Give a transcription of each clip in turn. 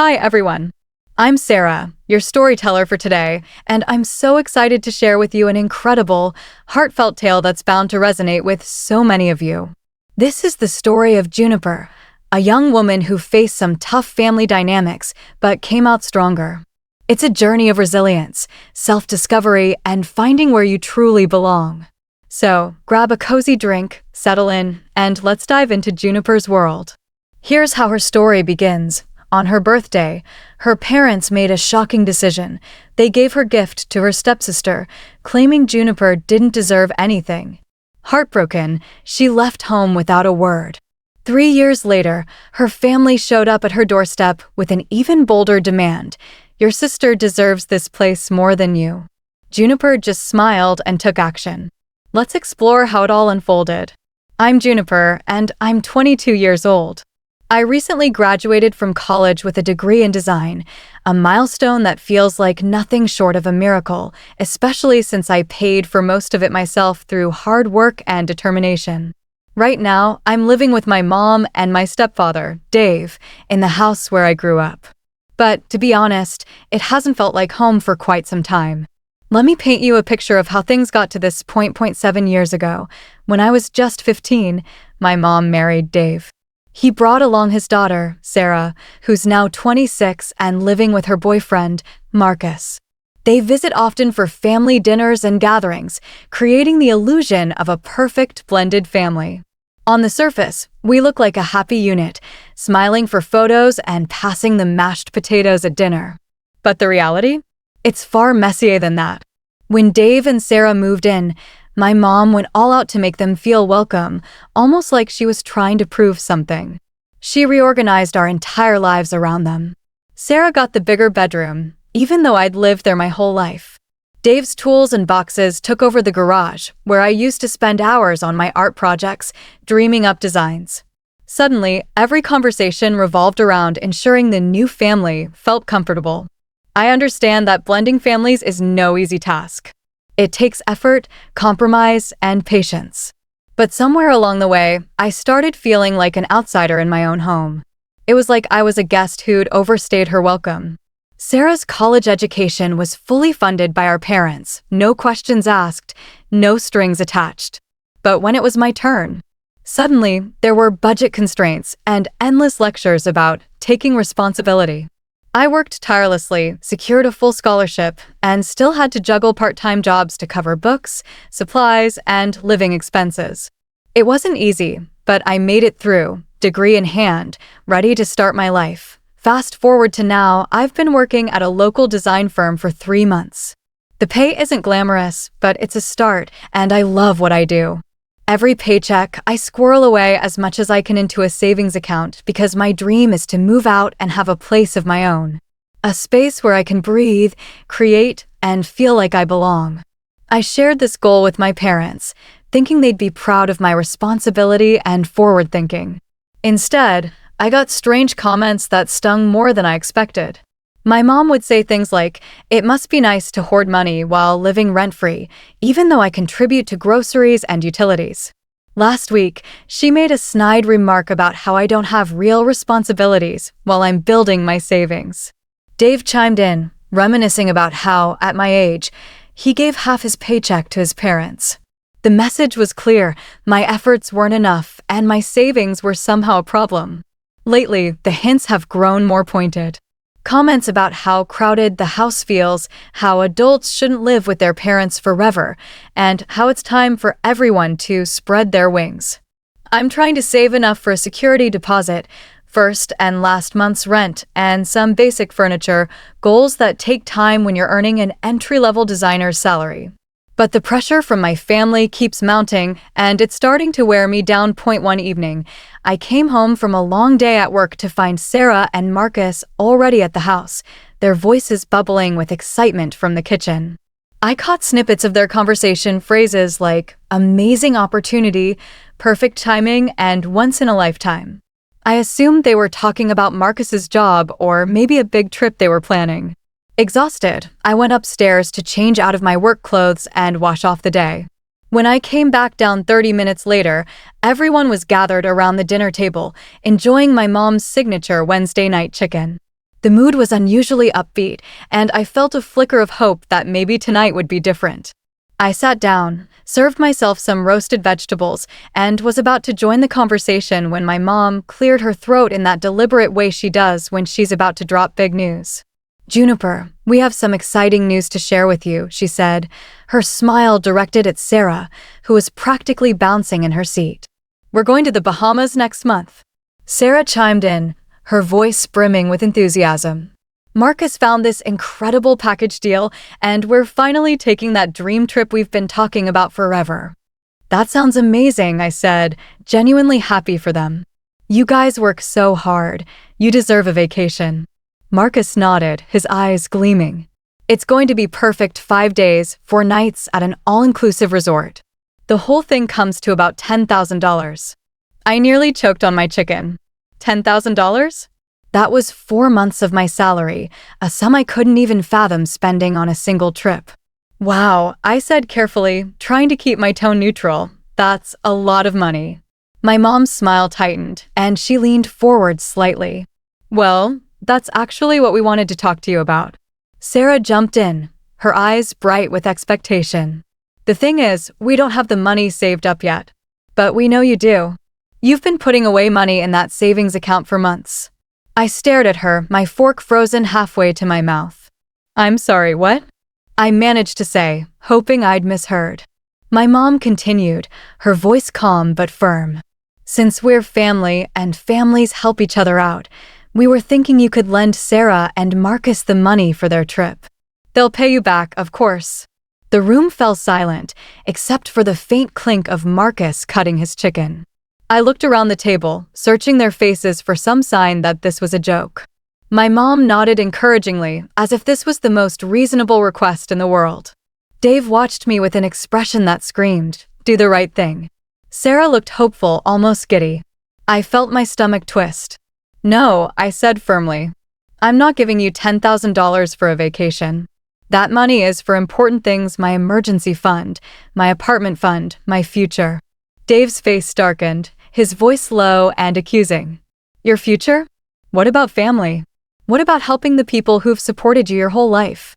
Hi, everyone. I'm Sarah, your storyteller for today, and I'm so excited to share with you an incredible, heartfelt tale that's bound to resonate with so many of you. This is the story of Juniper, a young woman who faced some tough family dynamics but came out stronger. It's a journey of resilience, self-discovery, and finding where you truly belong. So, grab a cozy drink, settle in, and let's dive into Juniper's world. Here's how her story begins. On her birthday, her parents made a shocking decision. They gave her gift to her stepsister, claiming Juniper didn't deserve anything. Heartbroken, she left home without a word. 3 years later, her family showed up at her doorstep with an even bolder demand. Your sister deserves this place more than you. Juniper just smiled and took action. Let's explore how it all unfolded. I'm Juniper, and I'm 22 years old. I recently graduated from college with a degree in design, a milestone that feels like nothing short of a miracle, especially since I paid for most of it myself through hard work and determination. Right now, I'm living with my mom and my stepfather, Dave, in the house where I grew up. But to be honest, it hasn't felt like home for quite some time. Let me paint you a picture of how things got to this point. 7 years ago, when I was just 15, my mom married Dave. He brought along his daughter, Sarah, who's now 26 and living with her boyfriend, Marcus. They visit often for family dinners and gatherings, creating the illusion of a perfect blended family. On the surface, we look like a happy unit, smiling for photos and passing the mashed potatoes at dinner. But the reality? It's far messier than that. When Dave and Sarah moved in, my mom went all out to make them feel welcome, almost like she was trying to prove something. She reorganized our entire lives around them. Sarah got the bigger bedroom, even though I'd lived there my whole life. Dave's tools and boxes took over the garage, where I used to spend hours on my art projects, dreaming up designs. Suddenly, every conversation revolved around ensuring the new family felt comfortable. I understand that blending families is no easy task. It takes effort, compromise, and patience. But somewhere along the way, I started feeling like an outsider in my own home. It was like I was a guest who'd overstayed her welcome. Sarah's college education was fully funded by our parents, no questions asked, no strings attached. But when it was my turn, suddenly there were budget constraints and endless lectures about taking responsibility. I worked tirelessly, secured a full scholarship, and still had to juggle part-time jobs to cover books, supplies, and living expenses. It wasn't easy, but I made it through, degree in hand, ready to start my life. Fast forward to now, I've been working at a local design firm for 3 months. The pay isn't glamorous, but it's a start, and I love what I do. Every paycheck, I squirrel away as much as I can into a savings account because my dream is to move out and have a place of my own. A space where I can breathe, create, and feel like I belong. I shared this goal with my parents, thinking they'd be proud of my responsibility and forward thinking. Instead, I got strange comments that stung more than I expected. My mom would say things like, "It must be nice to hoard money while living rent-free, even though I contribute to groceries and utilities." Last week, she made a snide remark about how I don't have real responsibilities while I'm building my savings. Dave chimed in, reminiscing about how, at my age, he gave half his paycheck to his parents. The message was clear: my efforts weren't enough, and my savings were somehow a problem. Lately, the hints have grown more pointed. Comments about how crowded the house feels, how adults shouldn't live with their parents forever, and how it's time for everyone to spread their wings. I'm trying to save enough for a security deposit, first and last month's rent, and some basic furniture, goals that take time when you're earning an entry-level designer's salary. But the pressure from my family keeps mounting, and it's starting to wear me down. One evening, I came home from a long day at work to find Sarah and Marcus already at the house, their voices bubbling with excitement from the kitchen. I caught snippets of their conversation, phrases like amazing opportunity, perfect timing, and once in a lifetime. I assumed they were talking about Marcus's job or maybe a big trip they were planning. Exhausted, I went upstairs to change out of my work clothes and wash off the day. When I came back down 30 minutes later, everyone was gathered around the dinner table, enjoying my mom's signature Wednesday night chicken. The mood was unusually upbeat, and I felt a flicker of hope that maybe tonight would be different. I sat down, served myself some roasted vegetables, and was about to join the conversation when my mom cleared her throat in that deliberate way she does when she's about to drop big news. "Juniper, we have some exciting news to share with you," she said, her smile directed at Sarah, who was practically bouncing in her seat. "We're going to the Bahamas next month." Sarah chimed in, her voice brimming with enthusiasm. "Marcus found this incredible package deal, and we're finally taking that dream trip we've been talking about forever." "That sounds amazing," I said, genuinely happy for them. "You guys work so hard. You deserve a vacation." Marcus nodded, his eyes gleaming. "It's going to be perfect 5 days, 4 nights at an all-inclusive resort. The whole thing comes to about $10,000. I nearly choked on my chicken. $10,000? That was 4 months of my salary, a sum I couldn't even fathom spending on a single trip. "Wow," I said carefully, trying to keep my tone neutral. "That's a lot of money." My mom's smile tightened, and she leaned forward slightly. "Well, that's actually what we wanted to talk to you about." Sarah jumped in, her eyes bright with expectation. "The thing is, we don't have the money saved up yet. But we know you do. You've been putting away money in that savings account for months." I stared at her, my fork frozen halfway to my mouth. "I'm sorry, what?" I managed to say, hoping I'd misheard. My mom continued, her voice calm but firm. "Since we're family and families help each other out, we were thinking you could lend Sarah and Marcus the money for their trip. They'll pay you back, of course." The room fell silent, except for the faint clink of Marcus cutting his chicken. I looked around the table, searching their faces for some sign that this was a joke. My mom nodded encouragingly, as if this was the most reasonable request in the world. Dave watched me with an expression that screamed, "Do the right thing." Sarah looked hopeful, almost giddy. I felt my stomach twist. "No," I said firmly. "I'm not giving you $10,000 for a vacation. That money is for important things: my emergency fund, my apartment fund, my future." Dave's face darkened, his voice low and accusing. "Your future? What about family? What about helping the people who've supported you your whole life?"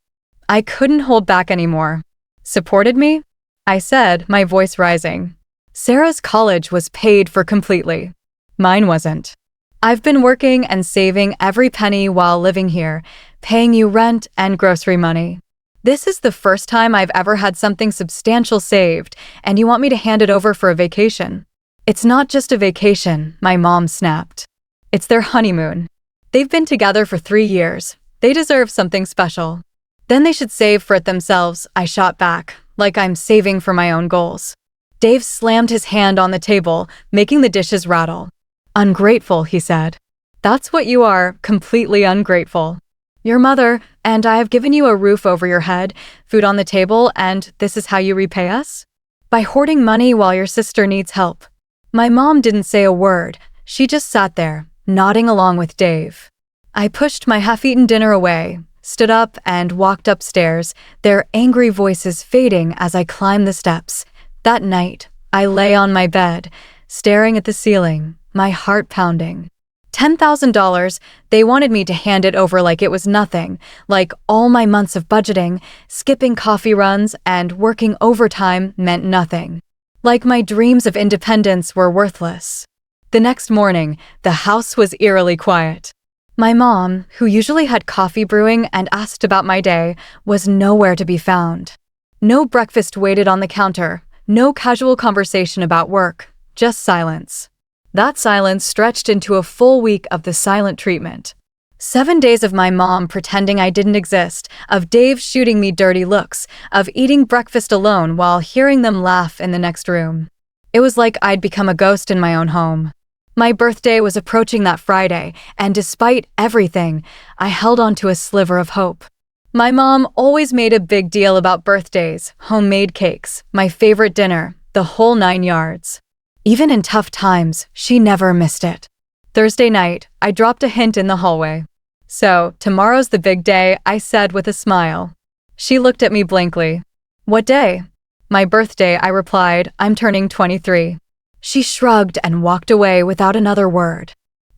I couldn't hold back anymore. "Supported me?" I said, my voice rising. "Sarah's college was paid for completely. Mine wasn't. I've been working and saving every penny while living here, paying you rent and grocery money. This is the first time I've ever had something substantial saved, and you want me to hand it over for a vacation?" "It's not just a vacation," my mom snapped. "It's their honeymoon. They've been together for 3 years. They deserve something special." "Then they should save for it themselves," I shot back, like I'm saving for my own goals. Dave slammed his hand on the table, making the dishes rattle. "Ungrateful," he said. "That's what you are, completely ungrateful. Your mother and I have given you a roof over your head, food on the table, and this is how you repay us? By hoarding money while your sister needs help." My mom didn't say a word. She just sat there, nodding along with Dave. I pushed my half-eaten dinner away, stood up, and walked upstairs, their angry voices fading as I climbed the steps. That night, I lay on my bed, staring at the ceiling, my heart pounding. $10,000, they wanted me to hand it over like it was nothing, like all my months of budgeting, skipping coffee runs, and working overtime meant nothing. Like my dreams of independence were worthless. The next morning, the house was eerily quiet. My mom, who usually had coffee brewing and asked about my day, was nowhere to be found. No breakfast waited on the counter, no casual conversation about work, just silence. That silence stretched into a full week of the silent treatment. 7 days of my mom pretending I didn't exist, of Dave shooting me dirty looks, of eating breakfast alone while hearing them laugh in the next room. It was like I'd become a ghost in my own home. My birthday was approaching that Friday, and despite everything, I held on to a sliver of hope. My mom always made a big deal about birthdays, homemade cakes, my favorite dinner, the whole 9 yards. Even in tough times, she never missed it. Thursday night, I dropped a hint in the hallway. "So, tomorrow's the big day," I said with a smile. She looked at me blankly. "What day?" "My birthday," I replied. "I'm turning 23. She shrugged and walked away without another word.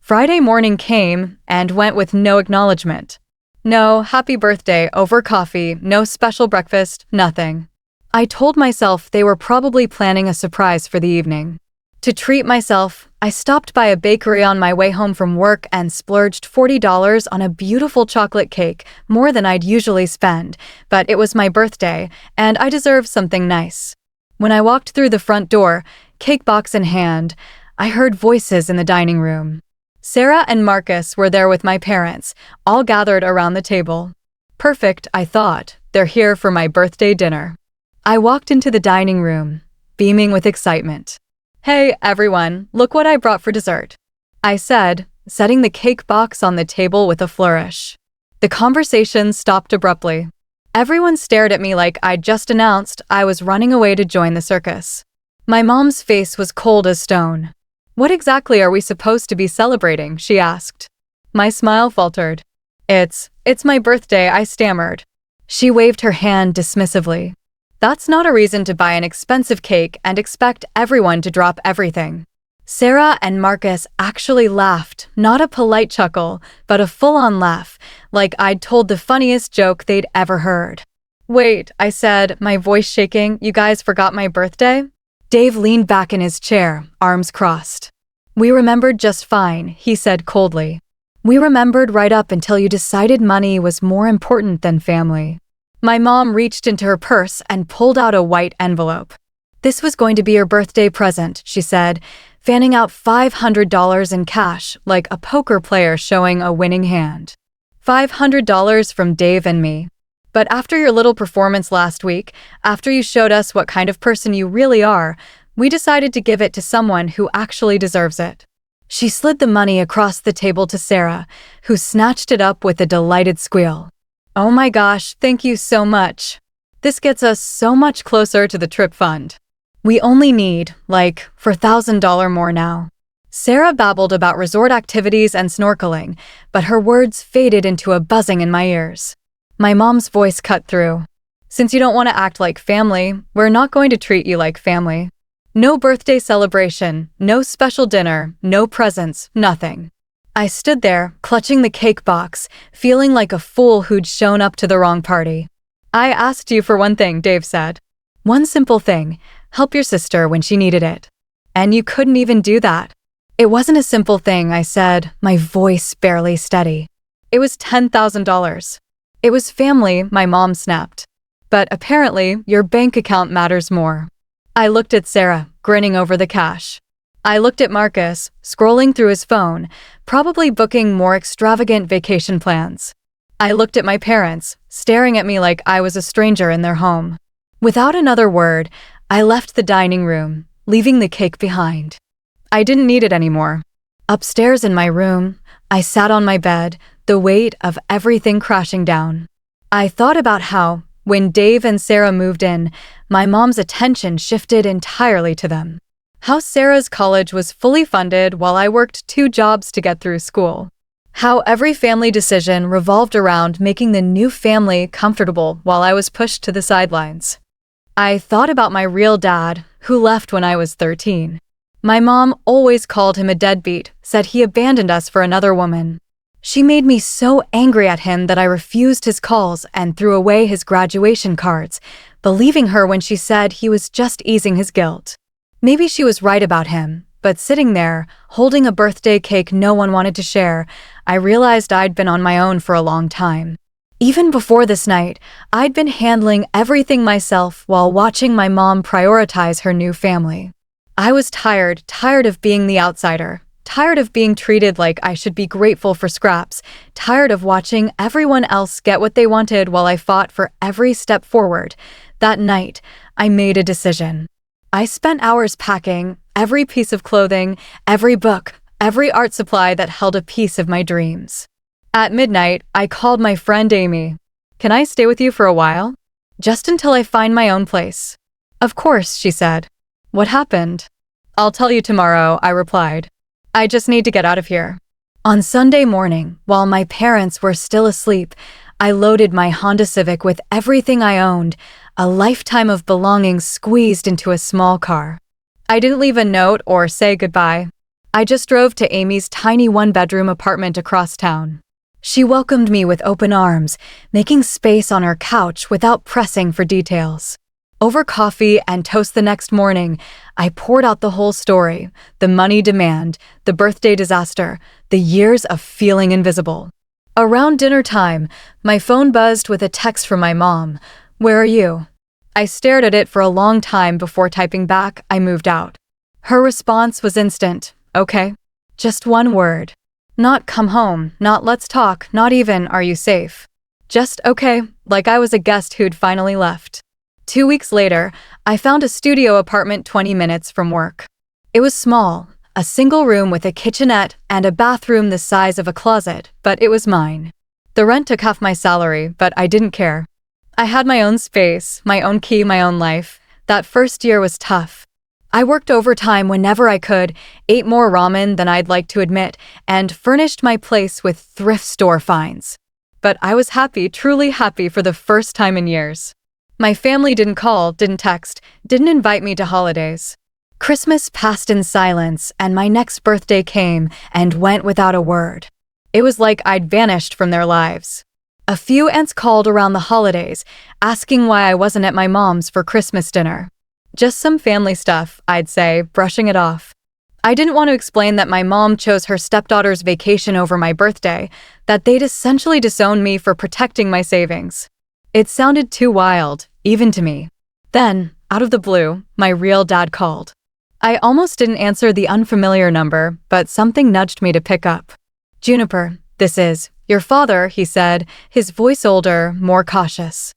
Friday morning came and went with no acknowledgement. No happy birthday over coffee, no special breakfast, nothing. I told myself they were probably planning a surprise for the evening. To treat myself, I stopped by a bakery on my way home from work and splurged $40 on a beautiful chocolate cake, more than I'd usually spend, but it was my birthday, and I deserved something nice. When I walked through the front door, cake box in hand, I heard voices in the dining room. Sarah and Marcus were there with my parents, all gathered around the table. Perfect, I thought. They're here for my birthday dinner. I walked into the dining room, beaming with excitement. Hey, everyone, look what I brought for dessert, I said, setting the cake box on the table with a flourish. The conversation stopped abruptly. Everyone stared at me like I'd just announced I was running away to join the circus. My mom's face was cold as stone. What exactly are we supposed to be celebrating? She asked. My smile faltered. It's my birthday, I stammered. She waved her hand dismissively. That's not a reason to buy an expensive cake and expect everyone to drop everything. Sarah and Marcus actually laughed, not a polite chuckle, but a full-on laugh, like I'd told the funniest joke they'd ever heard. Wait, I said, my voice shaking, you guys forgot my birthday? Dave leaned back in his chair, arms crossed. We remembered just fine, he said coldly. We remembered right up until you decided money was more important than family. My mom reached into her purse and pulled out a white envelope. This was going to be your birthday present, she said, fanning out $500 in cash like a poker player showing a winning hand. $500 from Dave and me. But after your little performance last week, after you showed us what kind of person you really are, we decided to give it to someone who actually deserves it. She slid the money across the table to Sarah, who snatched it up with a delighted squeal. Oh my gosh, thank you so much. This gets us so much closer to the trip fund. We only need, $4,000 more now. Sarah babbled about resort activities and snorkeling, but her words faded into a buzzing in my ears. My mom's voice cut through. Since you don't want to act like family, we're not going to treat you like family. No birthday celebration, no special dinner, no presents, nothing. I stood there, clutching the cake box, feeling like a fool who'd shown up to the wrong party. I asked you for one thing, Dave said. One simple thing, help your sister when she needed it. And you couldn't even do that. It wasn't a simple thing, I said, my voice barely steady. It was $10,000. It was family, my mom snapped. But apparently, your bank account matters more. I looked at Sarah, grinning over the cash. I looked at Marcus, scrolling through his phone, probably booking more extravagant vacation plans. I looked at my parents, staring at me like I was a stranger in their home. Without another word, I left the dining room, leaving the cake behind. I didn't need it anymore. Upstairs in my room, I sat on my bed, the weight of everything crashing down. I thought about how, when Dave and Sarah moved in, my mom's attention shifted entirely to them. How Sarah's college was fully funded while I worked 2 jobs to get through school. How every family decision revolved around making the new family comfortable while I was pushed to the sidelines. I thought about my real dad, who left when I was 13. My mom always called him a deadbeat, said he abandoned us for another woman. She made me so angry at him that I refused his calls and threw away his graduation cards, believing her when she said he was just easing his guilt. Maybe she was right about him, but sitting there, holding a birthday cake no one wanted to share, I realized I'd been on my own for a long time. Even before this night, I'd been handling everything myself while watching my mom prioritize her new family. I was tired of being the outsider, tired of being treated like I should be grateful for scraps, tired of watching everyone else get what they wanted while I fought for every step forward. That night, I made a decision. I spent hours packing every piece of clothing, every book, every art supply that held a piece of my dreams. At midnight, I called my friend Amy. Can I stay with you for a while? Just until I find my own place. Of course, she said. What happened? I'll tell you tomorrow, I replied. I just need to get out of here. On Sunday morning, while my parents were still asleep, I loaded my Honda Civic with everything I owned, a lifetime of belongings squeezed into a small car. I didn't leave a note or say goodbye. I just drove to Amy's tiny one-bedroom apartment across town. She welcomed me with open arms, making space on her couch without pressing for details. Over coffee and toast the next morning, I poured out the whole story: the money demand, the birthday disaster, the years of feeling invisible. Around dinner time, my phone buzzed with a text from my mom. "Where are you?" I stared at it for a long time before typing back, "I moved out." Her response was instant. "Okay." Just one word. Not "come home," not "let's talk," not even "are you safe?" Just "okay," like I was a guest who'd finally left. 2 weeks later, I found a studio apartment 20 minutes from work. It was small, a single room with a kitchenette and a bathroom the size of a closet, but it was mine. The rent took half my salary, but I didn't care. I had my own space, my own key, my own life. That first year was tough. I worked overtime whenever I could, ate more ramen than I'd like to admit, and furnished my place with thrift store finds. But I was happy, truly happy for the first time in years. My family didn't call, didn't text, didn't invite me to holidays. Christmas passed in silence, and my next birthday came and went without a word. It was like I'd vanished from their lives. A few aunts called around the holidays, asking why I wasn't at my mom's for Christmas dinner. Just some family stuff, I'd say, brushing it off. I didn't want to explain that my mom chose her stepdaughter's vacation over my birthday, that they'd essentially disowned me for protecting my savings. It sounded too wild, even to me. Then, out of the blue, my real dad called. I almost didn't answer the unfamiliar number, but something nudged me to pick up. "Juniper, this is your father," he said, his voice older, more cautious.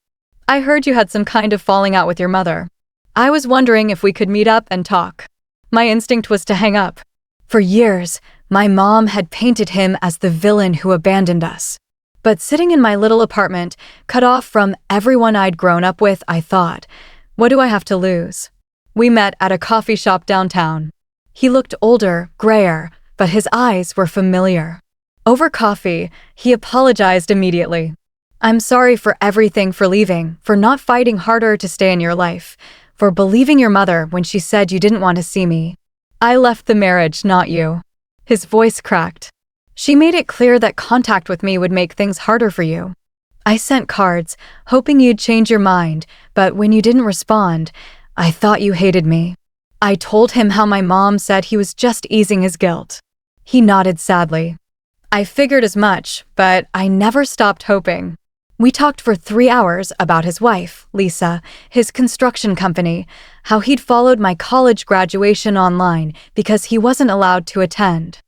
"I heard you had some kind of falling out with your mother. I was wondering if we could meet up and talk." My instinct was to hang up. For years, my mom had painted him as the villain who abandoned us. But sitting in my little apartment, cut off from everyone I'd grown up with, I thought, what do I have to lose? We met at a coffee shop downtown. He looked older, grayer, but his eyes were familiar. Over coffee, he apologized immediately. "I'm sorry for everything, for leaving, for not fighting harder to stay in your life, for believing your mother when she said you didn't want to see me. I left the marriage, not you." His voice cracked. "She made it clear that contact with me would make things harder for you. I sent cards, hoping you'd change your mind, but when you didn't respond, I thought you hated me." I told him how my mom said he was just easing his guilt. He nodded sadly. I figured as much, but I never stopped hoping. We talked for 3 hours about his wife, Lisa, his construction company, how he'd followed my college graduation online because he wasn't allowed to attend.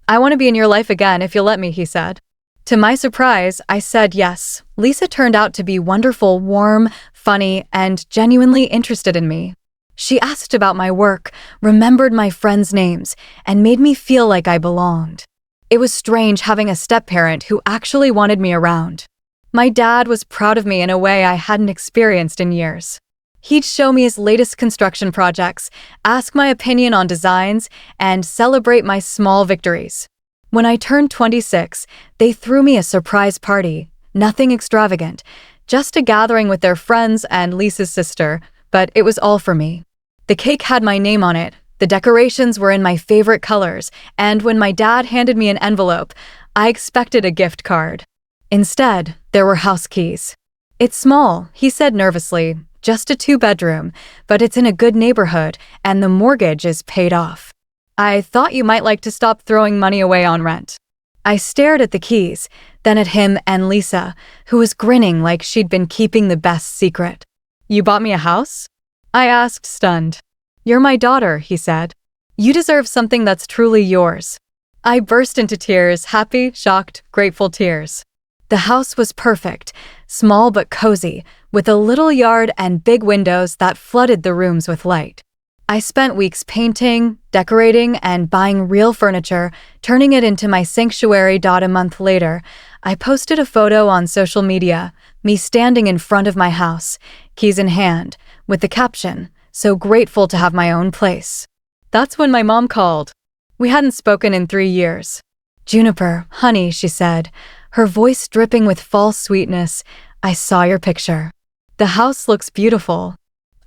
"I want to be in your life again if you'll let me," he said. To my surprise, I said yes. Lisa turned out to be wonderful, warm, funny, and genuinely interested in me. She asked about my work, remembered my friends' names, and made me feel like I belonged. It was strange having a step-parent who actually wanted me around. My dad was proud of me in a way I hadn't experienced in years. He'd show me his latest construction projects, ask my opinion on designs, and celebrate my small victories. When I turned 26, they threw me a surprise party. Nothing extravagant, just a gathering with their friends and Lisa's sister, but it was all for me. The cake had my name on it, the decorations were in my favorite colors, and when my dad handed me an envelope, I expected a gift card. Instead, there were house keys. "It's small," he said nervously, "just a 2-bedroom, but it's in a good neighborhood, and the mortgage is paid off. I thought you might like to stop throwing money away on rent." I stared at the keys, then at him and Lisa, who was grinning like she'd been keeping the best secret. "You bought me a house?" I asked, stunned. "You're my daughter," he said. "You deserve something that's truly yours." I burst into tears, happy, shocked, grateful tears. The house was perfect, small but cozy, with a little yard and big windows that flooded the rooms with light. I spent weeks painting, decorating, and buying real furniture, turning it into my sanctuary. A month later, I posted a photo on social media, me standing in front of my house, keys in hand, with the caption, "So grateful to have my own place." That's when my mom called. We hadn't spoken in 3 years. "Juniper, honey," she said, her voice dripping with false sweetness, "I saw your picture. The house looks beautiful.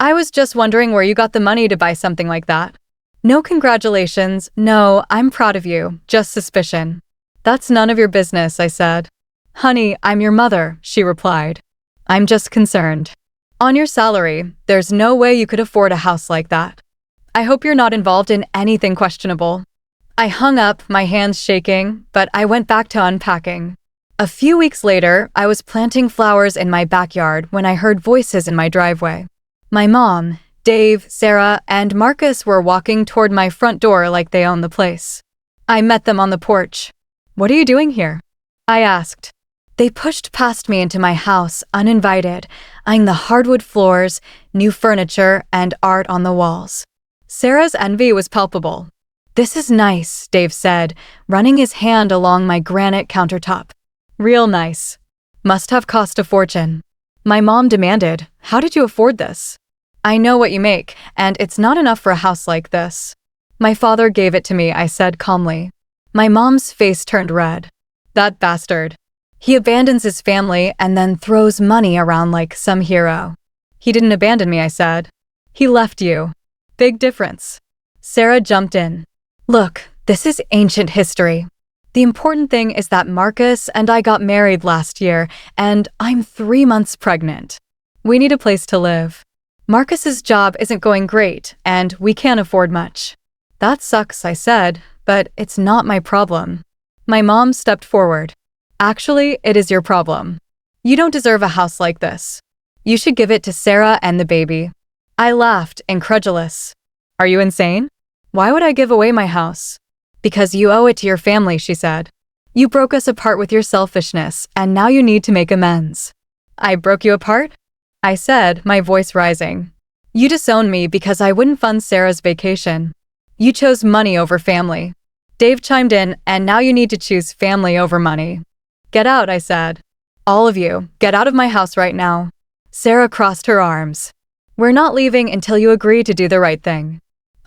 I was just wondering where you got the money to buy something like that." No congratulations. No, I'm proud of you. Just suspicion. That's none of your business, I said. Honey, I'm your mother, she replied. I'm just concerned. On your salary, there's no way you could afford a house like that. I hope you're not involved in anything questionable. I hung up, my hands shaking, but I went back to unpacking. A few weeks later, I was planting flowers in my backyard when I heard voices in my driveway. My mom, Dave, Sarah, and Marcus were walking toward my front door like they owned the place. I met them on the porch. What are you doing here? I asked. They pushed past me into my house, uninvited, eyeing the hardwood floors, new furniture, and art on the walls. Sarah's envy was palpable. This is nice, Dave said, running his hand along my granite countertop. Real nice. Must have cost a fortune. My mom demanded, how did you afford this? I know what you make, and it's not enough for a house like this. My father gave it to me, I said calmly. My mom's face turned red. That bastard. He abandons his family and then throws money around like some hero. He didn't abandon me, I said. He left you. Big difference. Sarah jumped in. Look, this is ancient history. The important thing is that Marcus and I got married last year, and I'm 3 months pregnant. We need a place to live. Marcus's job isn't going great, and we can't afford much. That sucks, I said, but it's not my problem. My mom stepped forward. Actually, it is your problem. You don't deserve a house like this. You should give it to Sarah and the baby. I laughed, incredulous. Are you insane? Why would I give away my house? Because you owe it to your family, she said. You broke us apart with your selfishness, and now you need to make amends. I broke you apart? I said, my voice rising. You disowned me because I wouldn't fund Sarah's vacation. You chose money over family. Dave chimed in, and now you need to choose family over money. Get out, I said. All of you, get out of my house right now. Sarah crossed her arms. We're not leaving until you agree to do the right thing.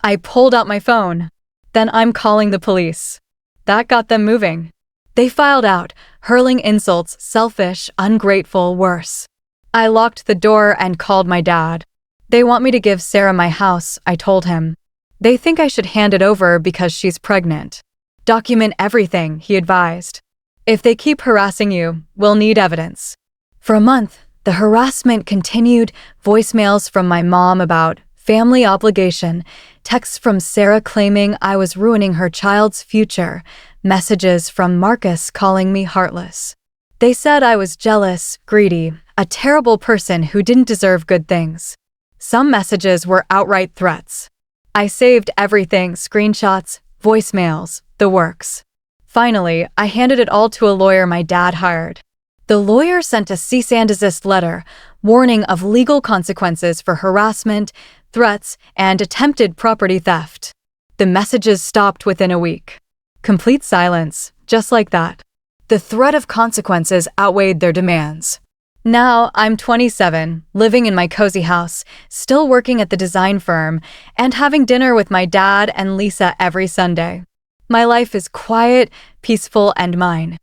I pulled out my phone. Then I'm calling the police. That got them moving. They filed out, hurling insults, selfish, ungrateful, worse. I locked the door and called my dad. They want me to give Sarah my house, I told him. They think I should hand it over because she's pregnant. Document everything, he advised. If they keep harassing you, we'll need evidence. For a month, the harassment continued, voicemails from my mom about family obligation, texts from Sarah claiming I was ruining her child's future, messages from Marcus calling me heartless. They said I was jealous, greedy, a terrible person who didn't deserve good things. Some messages were outright threats. I saved everything, screenshots, voicemails, the works. Finally, I handed it all to a lawyer my dad hired. The lawyer sent a cease and desist letter, warning of legal consequences for harassment, threats, and attempted property theft. The messages stopped within a week. Complete silence, just like that. The threat of consequences outweighed their demands. Now I'm 27, living in my cozy house, still working at the design firm, and having dinner with my dad and Lisa every Sunday. My life is quiet, peaceful, and mine.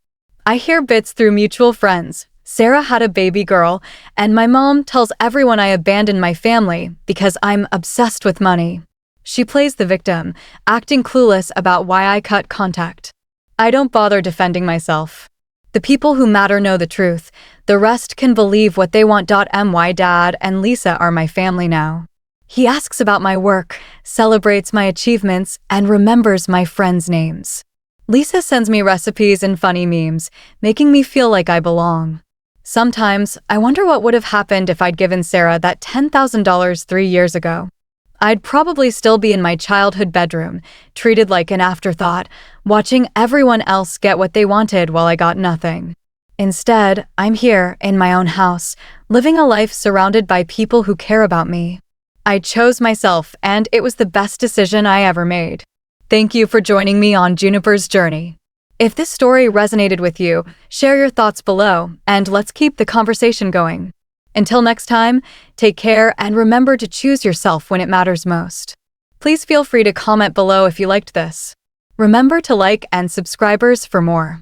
I hear bits through mutual friends. Sarah had a baby girl, and my mom tells everyone I abandoned my family because I'm obsessed with money. She plays the victim, acting clueless about why I cut contact. I don't bother defending myself. The people who matter know the truth. The rest can believe what they want. My dad and Lisa are my family now. He asks about my work, celebrates my achievements, and remembers my friends' names. Lisa sends me recipes and funny memes, making me feel like I belong. Sometimes, I wonder what would have happened if I'd given Sarah that $10,000 3 years ago. I'd probably still be in my childhood bedroom, treated like an afterthought, watching everyone else get what they wanted while I got nothing. Instead, I'm here, in my own house, living a life surrounded by people who care about me. I chose myself, and it was the best decision I ever made. Thank you for joining me on Juniper's journey. If this story resonated with you, share your thoughts below, and let's keep the conversation going. Until next time, take care and remember to choose yourself when it matters most. Please feel free to comment below if you liked this. Remember to like and subscribers for more.